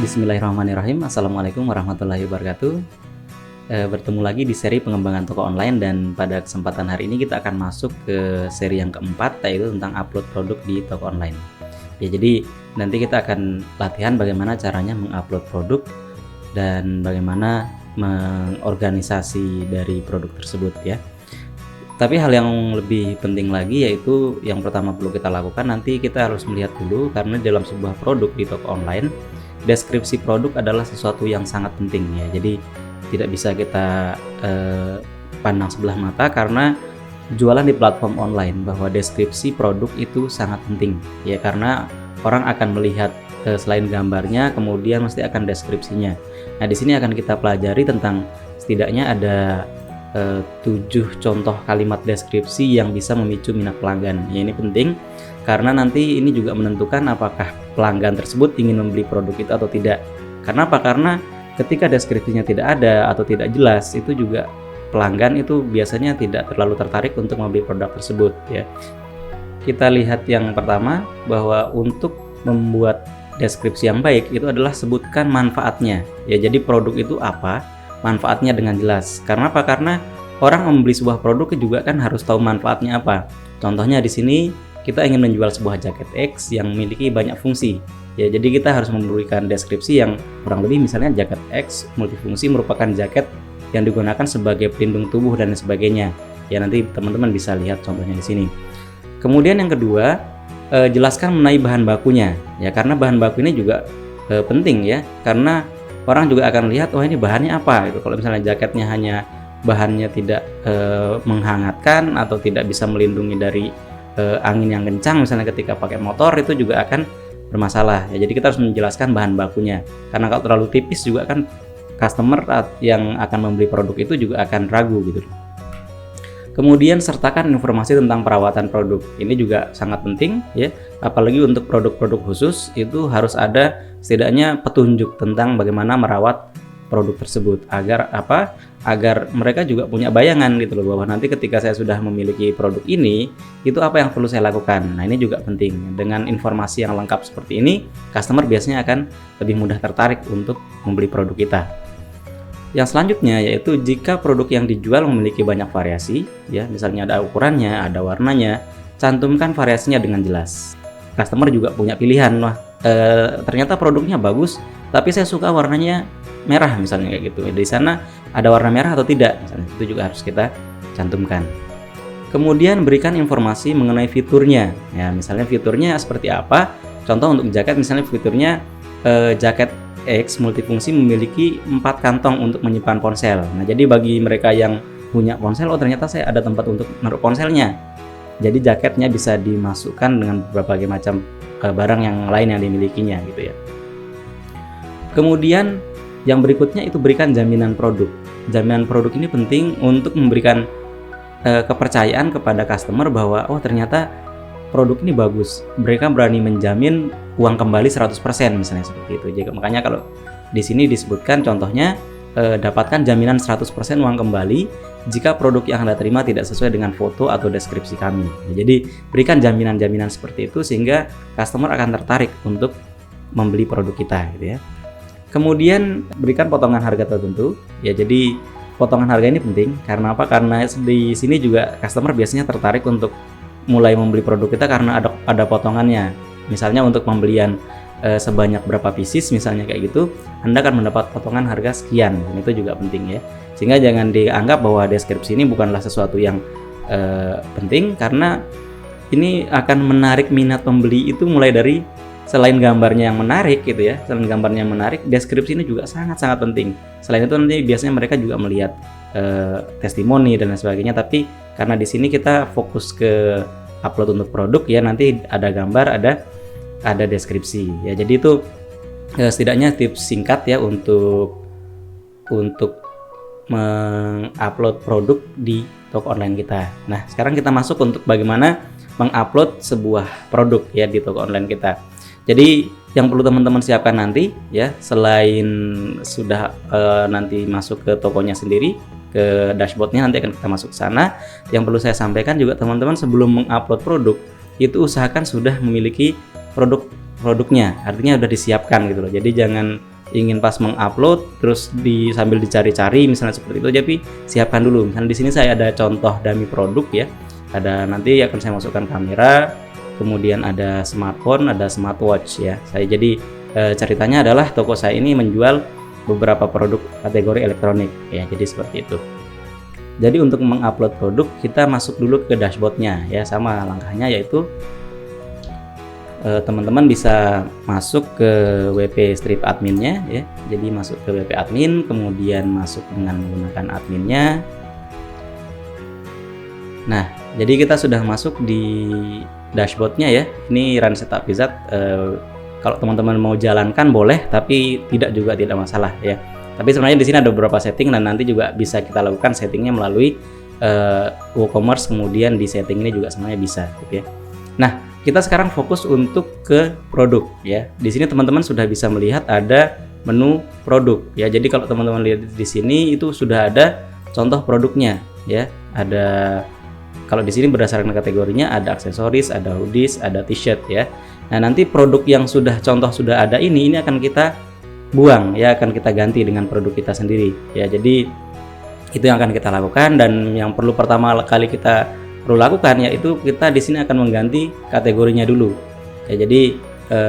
Bismillahirrahmanirrahim. Assalamualaikum warahmatullahi wabarakatuh. Bertemu lagi di seri pengembangan toko online, dan pada kesempatan hari ini kita akan masuk ke seri yang keempat, yaitu tentang upload produk di toko online. Ya, jadi nanti kita akan latihan bagaimana caranya mengupload produk dan bagaimana mengorganisasi dari produk tersebut ya. Tapi hal yang lebih penting lagi, yaitu yang pertama perlu kita lakukan, nanti kita harus melihat dulu, karena dalam sebuah produk di toko online, deskripsi produk adalah sesuatu yang sangat penting ya. Jadi tidak bisa kita pandang sebelah mata karena jualan di platform online, bahwa deskripsi produk itu sangat penting ya, karena orang akan melihat selain gambarnya, kemudian mesti akan deskripsinya. Nah, di sini akan kita pelajari tentang setidaknya ada 7 contoh kalimat deskripsi yang bisa memicu minat pelanggan. Ya, ini penting karena nanti ini juga menentukan apakah pelanggan tersebut ingin membeli produk itu atau tidak. Karena apa? Karena ketika deskripsinya tidak ada atau tidak jelas, itu juga pelanggan itu biasanya tidak terlalu tertarik untuk membeli produk tersebut ya. Kita lihat yang pertama, bahwa untuk membuat deskripsi yang baik itu adalah sebutkan manfaatnya. Ya, jadi produk itu apa, manfaatnya dengan jelas. Karena apa? Karena orang membeli sebuah produk juga kan harus tahu manfaatnya apa. Contohnya di sini kita ingin menjual sebuah jaket X yang memiliki banyak fungsi. Ya, jadi kita harus memberikan deskripsi yang kurang lebih, misalnya jaket X multifungsi merupakan jaket yang digunakan sebagai pelindung tubuh dan sebagainya. Ya, nanti teman-teman bisa lihat contohnya di sini. Kemudian yang kedua, jelaskan mengenai bahan bakunya. Ya, karena bahan baku ini juga penting ya, karena orang juga akan lihat, oh ini bahannya apa itu. Kalau misalnya jaketnya hanya bahannya tidak menghangatkan atau tidak bisa melindungi dari angin yang kencang, misalnya ketika pakai motor, itu juga akan bermasalah ya. Jadi kita harus menjelaskan bahan bakunya, karena kalau terlalu tipis juga kan customer yang akan membeli produk itu juga akan ragu gitu. Kemudian sertakan informasi tentang perawatan produk. Ini juga sangat penting ya, apalagi untuk produk-produk khusus itu harus ada setidaknya petunjuk tentang bagaimana merawat produk tersebut, agar apa? Agar mereka juga punya bayangan gitu loh, bahwa nanti ketika saya sudah memiliki produk ini, itu apa yang perlu saya lakukan. Nah, ini juga penting. Dengan informasi yang lengkap seperti ini, customer biasanya akan lebih mudah tertarik untuk membeli produk kita. Yang selanjutnya yaitu jika produk yang dijual memiliki banyak variasi, ya, misalnya ada ukurannya, ada warnanya, cantumkan variasinya dengan jelas. Customer juga punya pilihan, wah ternyata produknya bagus, tapi saya suka warnanya merah misalnya kayak gitu. Di sana ada warna merah atau tidak, misalnya itu juga harus kita cantumkan. Kemudian berikan informasi mengenai fiturnya. Ya, misalnya fiturnya seperti apa? Contoh untuk jaket, misalnya fiturnya jaket X multifungsi memiliki 4 kantong untuk menyimpan ponsel. Nah, jadi bagi mereka yang punya ponsel, oh ternyata saya ada tempat untuk menaruh ponselnya. Jadi jaketnya bisa dimasukkan dengan berbagai macam barang yang lain yang dimilikinya gitu ya. Kemudian yang berikutnya itu berikan jaminan produk. Jaminan produk ini penting untuk memberikan kepercayaan kepada customer bahwa oh ternyata produk ini bagus. Mereka berani menjamin uang kembali 100% misalnya seperti itu. Jadi makanya kalau di sini disebutkan contohnya dapatkan jaminan 100% uang kembali jika produk yang Anda terima tidak sesuai dengan foto atau deskripsi kami. Jadi berikan jaminan-jaminan seperti itu sehingga customer akan tertarik untuk membeli produk kita gitu ya. Kemudian berikan potongan harga tertentu. Ya, jadi potongan harga ini penting karena apa? Karena di sini juga customer biasanya tertarik untuk mulai membeli produk kita karena ada potongannya. Misalnya untuk pembelian sebanyak berapa pieces misalnya kayak gitu, Anda akan mendapat potongan harga sekian. Dan itu juga penting ya. Sehingga jangan dianggap bahwa deskripsi ini bukanlah sesuatu yang penting, karena ini akan menarik minat pembeli itu mulai dari selain gambarnya yang menarik gitu ya. Selain gambarnya yang menarik, deskripsi ini juga sangat-sangat penting. Selain itu nanti biasanya mereka juga melihat testimoni dan lain sebagainya, tapi karena di sini kita fokus ke upload untuk produk ya, nanti ada gambar, ada deskripsi ya. Jadi itu setidaknya tips singkat ya untuk mengupload produk di toko online kita. Nah, sekarang kita masuk untuk bagaimana mengupload sebuah produk ya di toko online kita. Jadi yang perlu teman-teman siapkan nanti ya, selain sudah nanti masuk ke tokonya sendiri, ke dashboardnya nanti akan kita masuk ke sana. Yang perlu saya sampaikan juga teman-teman, sebelum mengupload produk itu usahakan sudah memiliki produknya, artinya sudah disiapkan gitu loh. Jadi jangan ingin pas mengupload terus sambil dicari-cari misalnya seperti itu, jadi siapkan dulu. Misalnya di sini saya ada contoh dummy produk ya. Ada, nanti akan saya masukkan kamera, kemudian ada smartphone, ada smartwatch ya. Ceritanya adalah toko saya ini menjual beberapa produk kategori elektronik ya. Jadi seperti itu. Jadi untuk mengupload produk kita masuk dulu ke dashboardnya ya, sama langkahnya yaitu teman-teman bisa masuk ke WP Strip adminnya ya. Jadi masuk ke WP admin, kemudian masuk dengan menggunakan adminnya. Nah, jadi kita sudah masuk di dashboardnya ya. Ini run setup wizard. Kalau teman-teman mau jalankan boleh, tapi tidak masalah ya. Tapi sebenarnya di sini ada beberapa setting dan nanti juga bisa kita lakukan settingnya melalui WooCommerce, kemudian di setting ini juga semuanya bisa gitu ya. Nah, kita sekarang fokus untuk ke produk ya. Di sini teman-teman sudah bisa melihat ada menu produk ya. Jadi kalau teman-teman lihat di sini itu sudah ada contoh produknya ya. Ada, kalau di sini berdasarkan kategorinya ada aksesoris, ada hoodies, ada t-shirt ya. Nah, nanti produk yang sudah ada ini akan kita buang ya, akan kita ganti dengan produk kita sendiri ya. Jadi itu yang akan kita lakukan, dan yang pertama kali kita perlu lakukan yaitu kita di sini akan mengganti kategorinya dulu ya. Jadi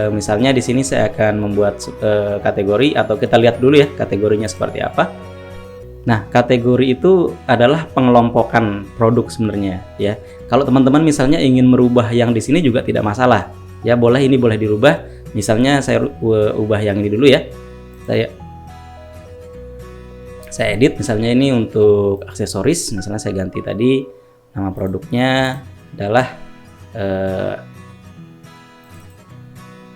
misalnya di sini saya akan membuat kategori, atau kita lihat dulu ya kategorinya seperti apa. Nah, kategori itu adalah pengelompokan produk sebenarnya ya. Kalau teman-teman misalnya ingin merubah yang di sini juga tidak masalah ya, ini boleh dirubah. Misalnya saya ubah yang ini dulu ya. Saya edit, misalnya ini untuk aksesoris, misalnya saya ganti tadi nama produknya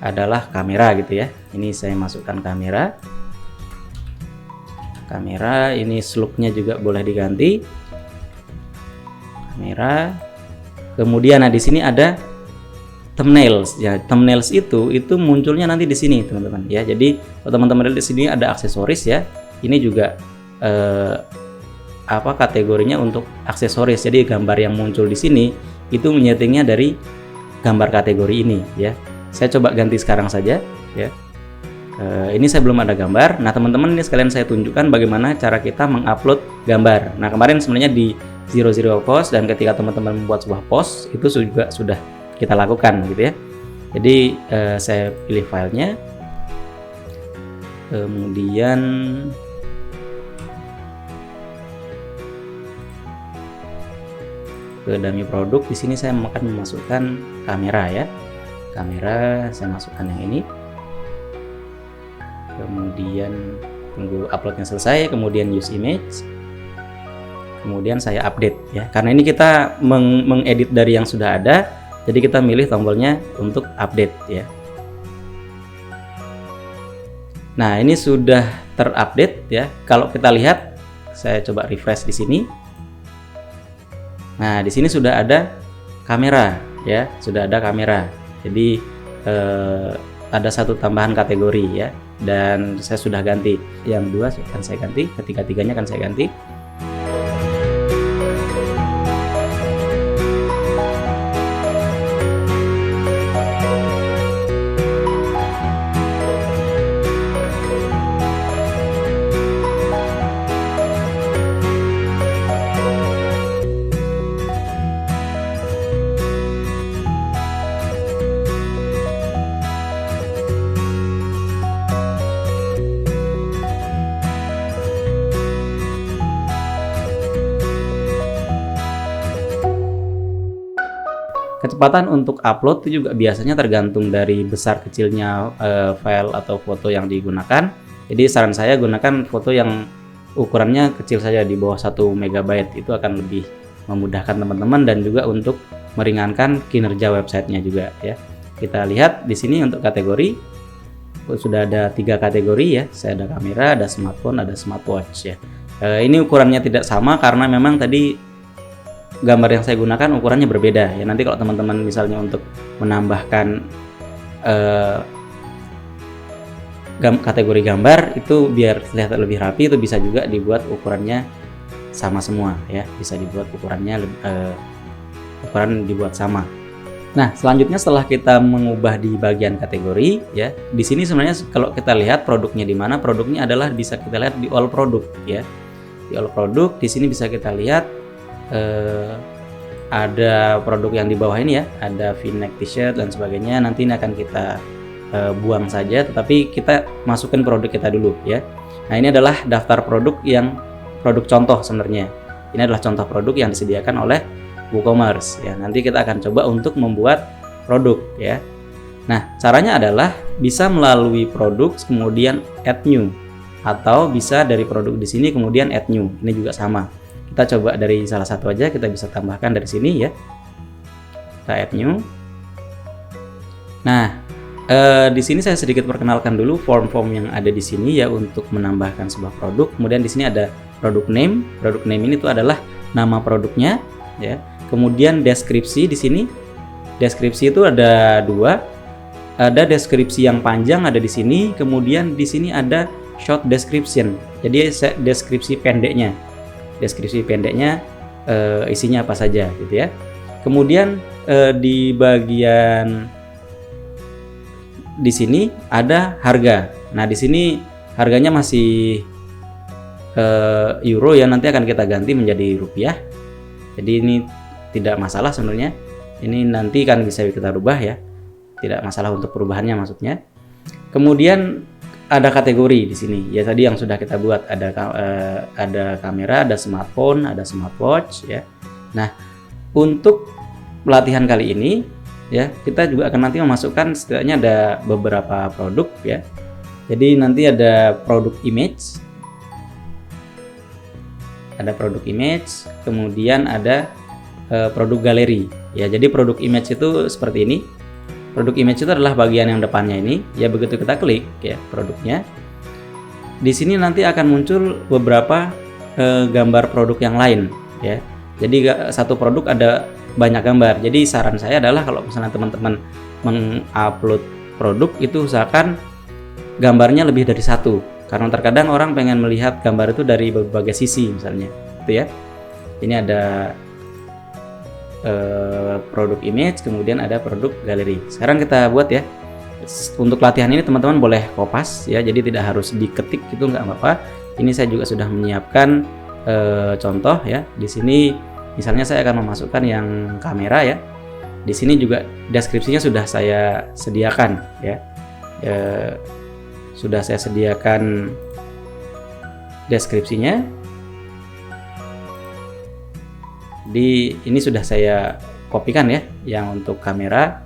adalah kamera gitu ya. Ini saya masukkan kamera, ini slugnya juga boleh diganti kamera. Kemudian di sini ada thumbnails ya. Thumbnails itu munculnya nanti di sini teman-teman ya. Jadi kalau teman-teman lihat di sini ada aksesoris ya. Ini juga kategorinya untuk aksesoris. Jadi gambar yang muncul di sini itu menyetingnya dari gambar kategori ini ya. Saya coba ganti sekarang saja ya. Ini saya belum ada gambar. Nah, teman-teman, ini sekalian saya tunjukkan bagaimana cara kita mengupload gambar. Nah, kemarin sebenarnya di zero post, dan ketika teman-teman membuat sebuah post itu juga sudah kita lakukan gitu ya. Jadi saya pilih filenya, kemudian ke dummy produk. Di sini saya akan memasukkan kamera ya. Kamera saya masukkan yang ini. Kemudian tunggu uploadnya selesai, kemudian use image. Kemudian saya update ya. Karena ini kita mengedit dari yang sudah ada, jadi kita milih tombolnya untuk update ya. Nah, ini sudah terupdate ya. Kalau kita lihat, saya coba refresh di sini. Nah, di sini sudah ada kamera ya, sudah ada kamera. Jadi ada satu tambahan kategori ya, dan saya sudah ganti. Yang dua akan saya ganti, ketiga-tiganya akan saya ganti. Kecepatan untuk upload itu juga biasanya tergantung dari besar kecilnya file atau foto yang digunakan. Jadi saran saya gunakan foto yang ukurannya kecil saja, di bawah 1 MB. Itu akan lebih memudahkan teman-teman dan juga untuk meringankan kinerja websitenya juga ya. Kita lihat di sini untuk kategori sudah ada 3 kategori ya. Saya ada kamera, ada smartphone, ada smartwatch ya. Ini ukurannya tidak sama karena memang tadi gambar yang saya gunakan ukurannya berbeda ya. Nanti kalau teman-teman misalnya untuk menambahkan kategori gambar itu biar terlihat lebih rapi, itu bisa juga dibuat ukurannya sama semua ya. Bisa dibuat ukurannya ukuran dibuat sama. Nah, selanjutnya setelah kita mengubah di bagian kategori ya, di sini sebenarnya kalau kita lihat produknya di mana, produknya adalah bisa kita lihat di all produk ya. Di all produk di sini bisa kita lihat ada produk yang di bawah ini ya, ada V-neck t-shirt dan sebagainya. Nanti ini akan kita buang saja, tetapi kita masukin produk kita dulu ya. Nah, ini adalah daftar produk yang produk contoh sebenarnya. Ini adalah contoh produk yang disediakan oleh WooCommerce ya. Nanti kita akan coba untuk membuat produk ya. Nah, caranya adalah bisa melalui produk kemudian add new, atau bisa dari produk di sini kemudian add new. Ini juga sama. Kita coba dari salah satu aja, kita bisa tambahkan dari sini ya. Kita add new. Nah, di sini saya sedikit perkenalkan dulu form-form yang ada di sini ya untuk menambahkan sebuah produk. Kemudian di sini ada produk name. Produk name ini tuh adalah nama produknya ya. Kemudian deskripsi di sini. Deskripsi itu ada dua. Ada deskripsi yang panjang ada di sini. Kemudian di sini ada short description. Jadi deskripsi pendeknya. Deskripsi pendeknya isinya apa saja gitu ya. Kemudian di bagian di sini ada harga. Nah, di sini harganya masih euro ya, nanti akan kita ganti menjadi rupiah. Jadi ini tidak masalah sebenarnya. Ini nanti kan bisa kita rubah ya. Tidak masalah untuk perubahannya maksudnya. Kemudian ada kategori di sini. Ya tadi yang sudah kita buat, ada kamera, ada smartphone, ada smartwatch ya. Nah, untuk pelatihan kali ini ya, kita juga akan nanti memasukkan setidaknya ada beberapa produk ya. Jadi nanti ada produk image. Ada produk image, kemudian ada produk galeri. Ya, jadi produk image itu seperti ini. Produk image itu adalah bagian yang depannya ini. Ya, begitu kita klik ya produknya. Di sini nanti akan muncul beberapa gambar produk yang lain ya. Jadi satu produk ada banyak gambar. Jadi saran saya adalah kalau misalnya teman-teman mengupload produk itu usahakan gambarnya lebih dari satu, karena terkadang orang pengen melihat gambar itu dari berbagai sisi misalnya gitu ya. Ini ada produk image, kemudian ada produk galeri. Sekarang kita buat ya. Untuk latihan ini teman-teman boleh kopas ya, jadi tidak harus diketik gitu, nggak apa-apa. Ini saya juga sudah menyiapkan contoh ya. Di sini misalnya saya akan memasukkan yang kamera ya. Di sini juga deskripsinya sudah saya sediakan ya. Sudah saya sediakan deskripsinya. Ini sudah saya kopikan ya. Yang untuk kamera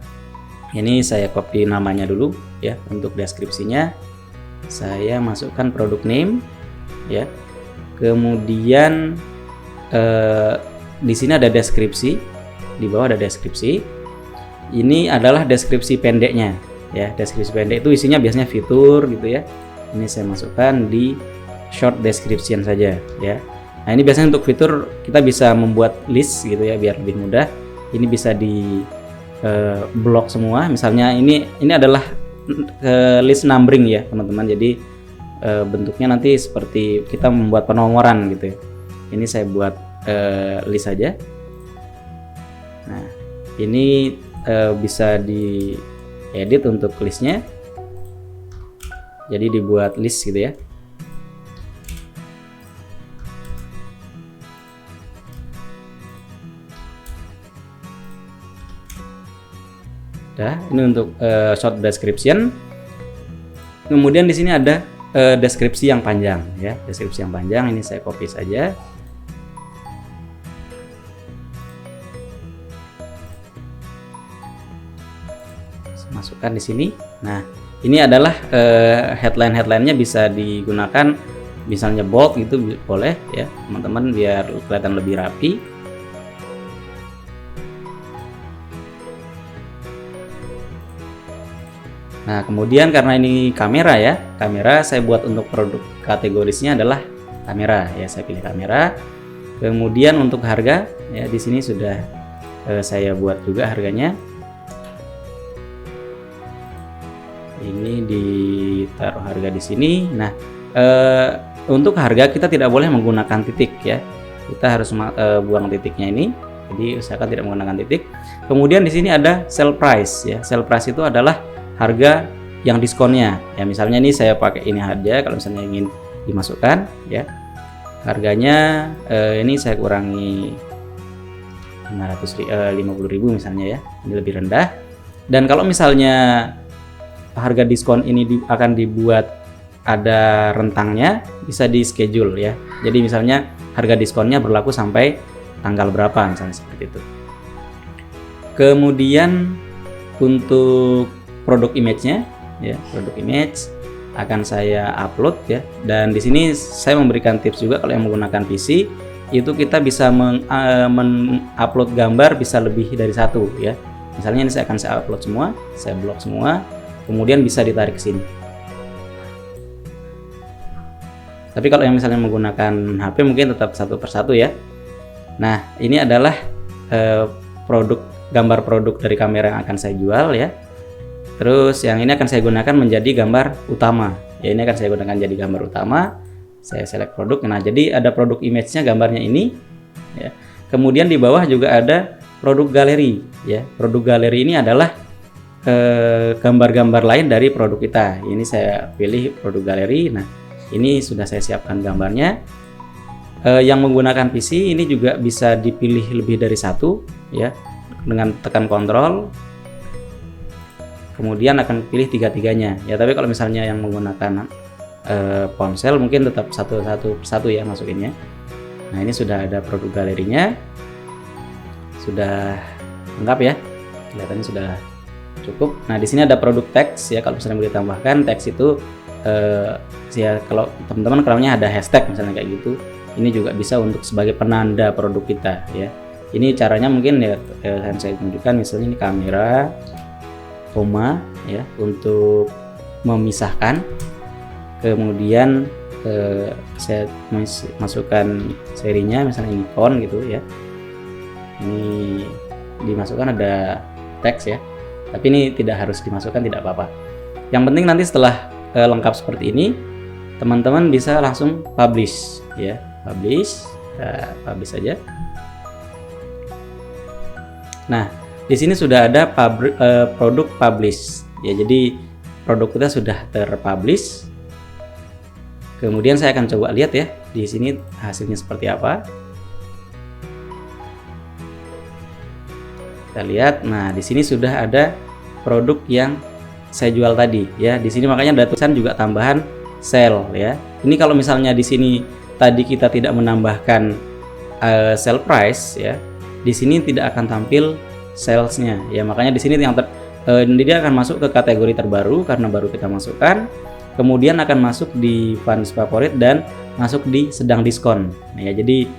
ini saya copy namanya dulu ya. Untuk deskripsinya saya masukkan produk name ya. Kemudian di sini ada deskripsi, di bawah ada deskripsi. Ini adalah deskripsi pendeknya ya. Deskripsi pendek itu isinya biasanya fitur gitu ya. Ini saya masukkan di short description saja ya. Nah, ini biasanya untuk fitur kita bisa membuat list gitu ya biar lebih mudah. Ini bisa di blok semua. Misalnya ini adalah list numbering ya teman-teman. Jadi bentuknya nanti seperti kita membuat penomoran gitu ya. Ini saya buat list saja. Nah, ini bisa diedit untuk listnya. Jadi dibuat list gitu ya. Nah, ini untuk short description. Kemudian di sini ada deskripsi yang panjang ya. Deskripsi yang panjang ini saya copy saja. Masukkan di sini. Nah, ini adalah headline-nya bisa digunakan misalnya bold gitu boleh ya teman-teman biar kelihatan lebih rapi. Nah, kemudian karena ini kamera ya, kamera saya buat untuk produk kategorisnya adalah kamera ya, saya pilih kamera. Kemudian untuk harga ya di sini sudah saya buat juga harganya. Ini ditaruh harga di sini. Nah, untuk harga kita tidak boleh menggunakan titik ya. Kita harus buang titiknya ini. Jadi usahakan tidak menggunakan titik. Kemudian di sini ada sell price ya. Sell price itu adalah harga yang diskonnya. Ya misalnya ini saya pakai ini aja kalau misalnya ingin dimasukkan ya. Harganya ini saya kurangi 50.000 misalnya ya. Ini lebih rendah. Dan kalau misalnya harga diskon ini akan dibuat ada rentangnya, bisa di schedule ya. Jadi misalnya harga diskonnya berlaku sampai tanggal berapa misalnya seperti itu. Kemudian untuk produk image-nya ya, produk image akan saya upload ya. Dan di sini saya memberikan tips juga kalau yang menggunakan PC itu kita bisa mengupload gambar bisa lebih dari satu ya. Misalnya ini saya upload semua, saya blok semua, kemudian bisa ditarik ke sini. Tapi kalau yang misalnya menggunakan HP mungkin tetap satu persatu ya. Nah, ini adalah gambar produk dari kamera yang akan saya jual ya. Terus yang ini akan saya gunakan menjadi gambar utama. Ya, ini akan saya gunakan jadi gambar utama. Saya select produk. Nah, jadi ada produk image-nya gambarnya ini ya. Kemudian di bawah juga ada produk galeri ya. Produk galeri ini adalah gambar-gambar lain dari produk kita. Ini saya pilih produk galeri. Nah, ini sudah saya siapkan gambarnya. Yang menggunakan PC ini juga bisa dipilih lebih dari satu ya, dengan tekan kontrol kemudian akan pilih tiga-tiganya ya. Tapi kalau misalnya yang menggunakan ponsel mungkin tetap satu persatu ya masukinnya. Nah, ini sudah ada produk galerinya, sudah lengkap ya, kelihatannya sudah cukup. Nah, di sini ada produk teks ya. Kalau misalnya mau ditambahkan teks itu ya, kalau teman-teman kenalnya ada hashtag misalnya kayak gitu, ini juga bisa untuk sebagai penanda produk kita ya. Ini caranya mungkin ya, saya tunjukkan misalnya ini kamera, koma ya, untuk memisahkan. Kemudian saya masukkan serinya misalnya Nikon gitu ya. Ini dimasukkan ada teks ya, tapi ini tidak harus dimasukkan, tidak apa-apa. Yang penting nanti setelah lengkap seperti ini, teman-teman bisa langsung publish ya. Publish saja. Nah, di sini sudah ada produk publish ya. Jadi produk kita sudah terpublish. Kemudian saya akan coba lihat ya di sini hasilnya seperti apa. Kita lihat. Nah, di sini sudah ada produk yang saya jual tadi ya. Di sini makanya ada tulisan juga tambahan sell ya. Ini kalau misalnya di sini tadi kita tidak menambahkan sell price ya, di sini tidak akan tampil salesnya ya. Makanya di sini yang dia akan masuk ke kategori terbaru karena baru kita masukkan. Kemudian akan masuk di funds favorit dan masuk di sedang diskon. Nah, ya, jadi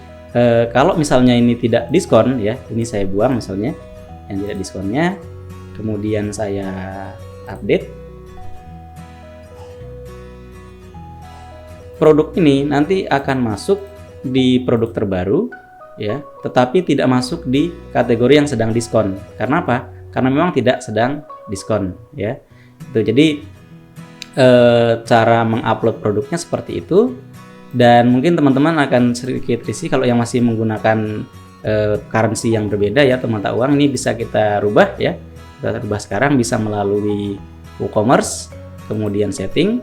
kalau misalnya ini tidak diskon ya, ini saya buang misalnya yang tidak diskonnya. Kemudian saya update. Produk ini nanti akan masuk di produk terbaru ya, tetapi tidak masuk di kategori yang sedang diskon. Karena apa? Karena memang tidak sedang diskon ya. Itu jadi cara mengupload produknya seperti itu. Dan mungkin teman-teman akan sedikit risih kalau yang masih menggunakan currency yang berbeda ya, atau mata uang. Ini bisa kita rubah ya. Kita rubah sekarang bisa melalui WooCommerce, kemudian setting.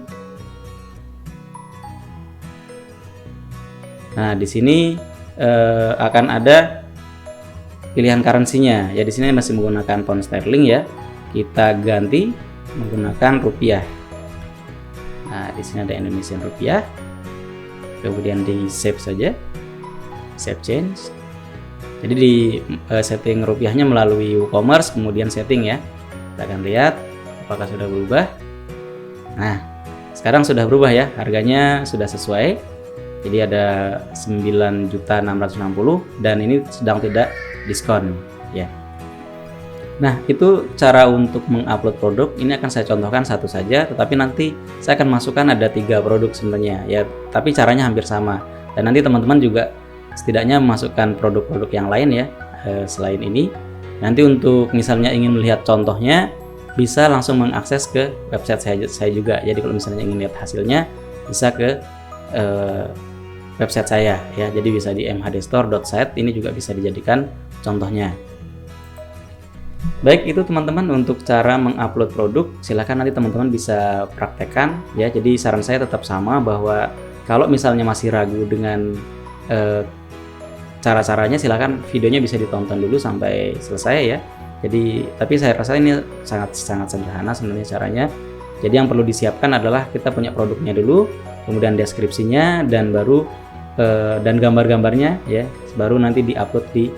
Nah, di sini akan ada pilihan currency-nya. Ya, di sini masih menggunakan pound sterling ya. Kita ganti menggunakan rupiah. Nah, di sini ada Indonesian rupiah. Kemudian di save saja. Save change. Jadi di setting rupiahnya melalui WooCommerce, kemudian setting ya. Kita akan lihat apakah sudah berubah. Nah, sekarang sudah berubah ya. Harganya sudah sesuai. Jadi ada 9.660 dan ini sedang tidak diskon ya. Nah, itu cara untuk mengupload produk. Ini akan saya contohkan satu saja, tetapi nanti saya akan masukkan ada 3 produk sebenarnya ya, tapi caranya hampir sama. Dan nanti teman-teman juga setidaknya memasukkan produk-produk yang lain ya selain ini. Nanti untuk misalnya ingin melihat contohnya, bisa langsung mengakses ke website saya juga. Jadi kalau misalnya ingin lihat hasilnya, bisa ke website saya ya. Jadi bisa di mhdstore.site, ini juga bisa dijadikan contohnya. Baik, itu teman-teman untuk cara mengupload produk. Silahkan nanti teman-teman bisa praktekkan ya. Jadi saran saya tetap sama, bahwa kalau misalnya masih ragu dengan cara-caranya, silahkan videonya bisa ditonton dulu sampai selesai ya. Jadi tapi saya rasa ini sangat sederhana sebenarnya caranya. Jadi yang perlu disiapkan adalah kita punya produknya dulu, kemudian deskripsinya, dan baru dan gambar-gambarnya ya, baru nanti diupload di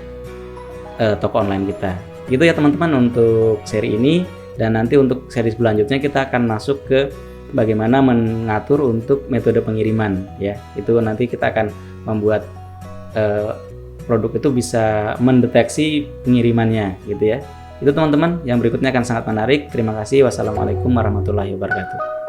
toko online kita. Gitu ya teman-teman untuk seri ini. Dan nanti untuk seri selanjutnya kita akan masuk ke bagaimana mengatur untuk metode pengiriman ya. Itu nanti kita akan membuat produk itu bisa mendeteksi pengirimannya gitu ya. Itu teman-teman, yang berikutnya akan sangat menarik. Terima kasih. Wassalamualaikum warahmatullahi wabarakatuh.